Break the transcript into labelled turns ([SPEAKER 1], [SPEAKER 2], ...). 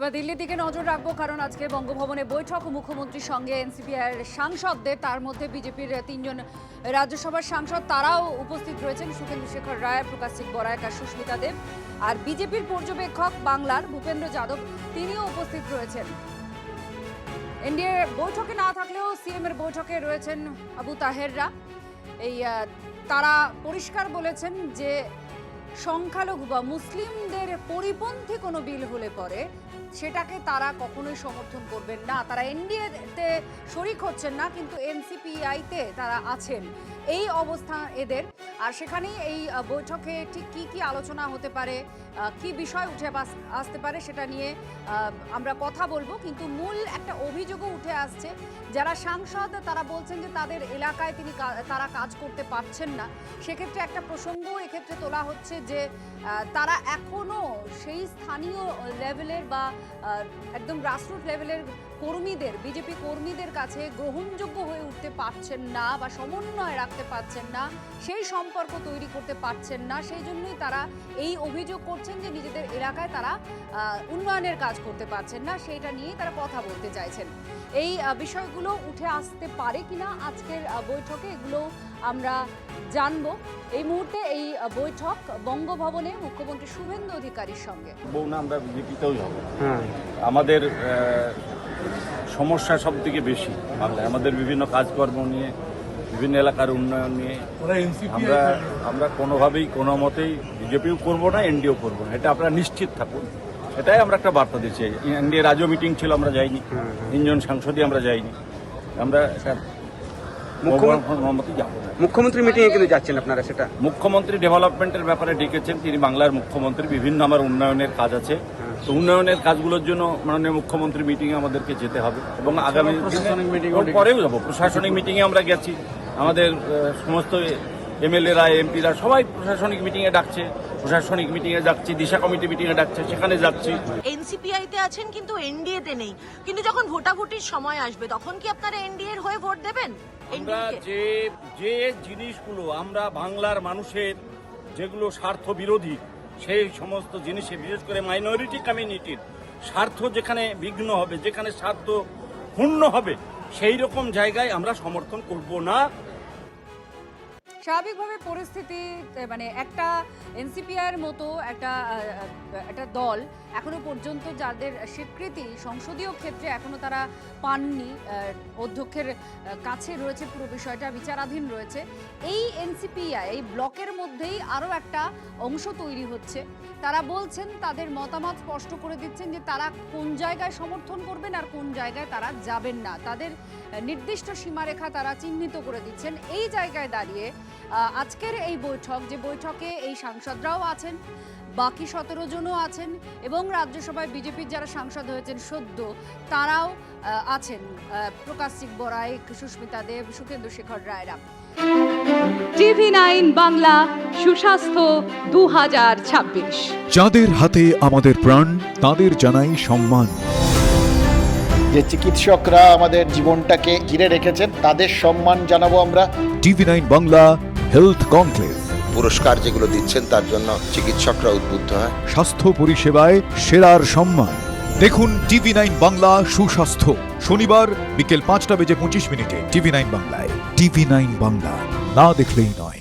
[SPEAKER 1] এবার দিল্লির দিকে নজর রাখবো, কারণ আজকে বঙ্গভবনে বৈঠক মুখ্যমন্ত্রীর সঙ্গে এনসিপিআর সাংসদদের, তার মধ্যে বিজেপির 3 জন রাজ্যসভার সাংসদ তারাও উপস্থিত রয়েছেন। সুখেন্দু শেখর রায়, প্রকাশ সিং বরাইক আর সুস্মিতা দেব। আর বিজেপির পর্যবেক্ষক বাংলার ভূপেন্দ্র যাদব, তিনিও উপস্থিত রয়েছেন। এনডিএ বৈঠকে না থাকলেও সিএম এর বৈঠকে রয়েছেন আবু তাহেররা। তারা পরিষ্কার বলেছেন যে সংখ্যালঘু বা মুসলিমদের পরিপন্থী কোনো বিল হলে পরে সেটাকে তারা কখনোই সমর্থন করবেন না। তারা এনডিএতে শরিক হচ্ছেন না, কিন্তু এনসিপিআইতে তারা আছেন, এই অবস্থা এদের। আর সেখানেই এই বৈঠকে ঠিক কি আলোচনা হতে পারে, কি বিষয় উঠে আসতে পারে সেটা নিয়ে আমরা কথা বলবো। কিন্তু মূল একটা অভিযোগও উঠে আসছে, যারা সাংসদ তারা বলছেন যে তাদের এলাকায় তারা কাজ করতে পারছেন না। সেক্ষেত্রে একটা প্রসঙ্গ এক্ষেত্রে তোলা হচ্ছে যে তারা এখনও সেই স্থানীয় লেভেলের বা একদম গ্রাসরুট লেভেলের কর্মীদের, বিজেপি কর্মীদের কাছে গ্রহণযোগ্য হয়ে উঠতে পারছেন না বা সমন্বয় রাখতে পারছেন না, সেই সম্পর্ক তৈরি করতে পারছেন না। সেই জন্যই তারা এই অভিযোগ করছেন যে নিজেদের এলাকায় তারা উন্নয়নের কাজ করতে পারছেন না, সেইটা নিয়েই তারা কথা বলতে চাইছেন। এই বিষয়গুলো উঠে আসতে পারে কিনা আজকের বৈঠকে, এগুলো আমরা জানবো। এই মুহূর্তে এই বৈঠক বঙ্গভবনে মুখ্যমন্ত্রী শুভেন্দু অধিকারীর সঙ্গে।
[SPEAKER 2] আমরা বিজেপিতেও যাব, আমাদের সমস্যা সব থেকে বেশি বাংলায়, আমাদের বিভিন্ন কাজকর্ম নিয়ে, বিভিন্ন এলাকার উন্নয়ন নিয়ে আমরা কোনোভাবেই কোনো মতেই বিজেপিও করবো না, এনডিও করবো না, এটা আপনারা নিশ্চিত থাকুন। এটাই আমরা একটা বার্তা দিচ্ছি। এনডিএ রাজ্য মিটিং ছিল, আমরা যাইনি, 3 জন সাংসদই আমরা যাইনি। আমরা
[SPEAKER 3] মুখ্যমন্ত্রী মিটিং এ কিন্তু যাচ্ছেন আপনারা, সেটা
[SPEAKER 2] মুখ্যমন্ত্রী ডেভেলপমেন্টের ব্যাপারে ডেকেছেন, তিনি বাংলার মুখ্যমন্ত্রী, বিভিন্ন আমার উন্নয়নের কাজ আছে, তো উন্নয়নের কাজগুলোর জন্য মাননীয় মুখ্যমন্ত্রী মিটিংয়ে আমাদেরকে যেতে হবে এবং আগামী পরেও যাবো। প্রশাসনিক মিটিংয়ে আমরা গেছি, আমাদের সমস্ত এমএলএরা, এমপিরা সবাই প্রশাসনিক মিটিংয়ে ডাকছে, প্রশাসনিক মিটিংয়ে যাচ্ছি, দিশা কমিটি মিটিংয়ে ডাকছে, সেখানে যাচ্ছি।
[SPEAKER 4] এনসিপিআইতে আছেন কিন্তু এনডিএতে নেই, কিন্তু যখন ভোটাভুটির সময় আসবে তখন কি আপনারা এনডিএর হয়ে ভোট দেবেন?
[SPEAKER 2] আমরা যে জিনিসগুলো আমরা বাংলার মানুষের যেগুলো স্বার্থ বিরোধী, সেই সমস্ত জিনিসে বিশেষ করে মাইনরিটি কমিউনিটির স্বার্থ যেখানে বিঘ্ন হবে, যেখানে স্বার্থ ক্ষুণ্ণ হবে, সেই রকম জায়গায় আমরা সমর্থন করব না।
[SPEAKER 1] স্বাভাবিকভাবে পরিস্থিতি, মানে একটা এনসিপিআইয়ের মতো একটা দল এখনো পর্যন্ত যাদের স্বীকৃতি সংসদীয় ক্ষেত্রে এখনো তারা পাননি, অধ্যক্ষের কাছে রয়েছে পুরো বিষয়টা, বিচারাধীন রয়েছে। এই এনসিপিআই এই ব্লকের মধ্যেই আরও একটা অংশ তৈরি হচ্ছে। তারা বলছেন, তাদের মতামত স্পষ্ট করে দিচ্ছেন যে তারা কোন জায়গায় সমর্থন করবেন আর কোন জায়গায় তারা যাবেন না। তাদের নির্দিষ্ট সীমারেখা তারা চিহ্নিত করে দিচ্ছেন। এই জায়গায় দাঁড়িয়ে আজকের এই বৈঠক, যে বৈঠকে এই সাংসদরাও আছেন, বাকি 17 জনও আছেন এবং রাজ্যসভায় বিজেপির যারা সাংসদ হয়েছেন সদ্য তারাও আছেন, প্রকাশ সিং বরাইক, সুস্মিতা দেব, সুখেন্দু শেখর রায়রা।
[SPEAKER 5] TV9 বাংলা সুস্বাস্থ্য 2026।
[SPEAKER 6] যাদের হাতে আমাদের প্রাণ, তাদের জানাই সম্মান।
[SPEAKER 7] যে চিকিৎসকরা আমাদের জীবনটাকে ঘিরে রেখেছেন, তাদের সম্মান জানাবো আমরা।
[SPEAKER 6] TV9 বাংলা হেলথ কনক্লেভ,
[SPEAKER 8] পুরস্কার যেগুলো দিচ্ছেন তার জন্য চিকিৎসকরা উদ্বুদ্ধ হয়।
[SPEAKER 6] স্বাস্থ্য পরিষেবায় সেরার সম্মান। দেখুন TV9 বাংলা সুস্বাস্থ্য, শনিবার বিকেল 5:25 TV9 বাংলায়। TV9 বাংলা, না দেখলেই নয়।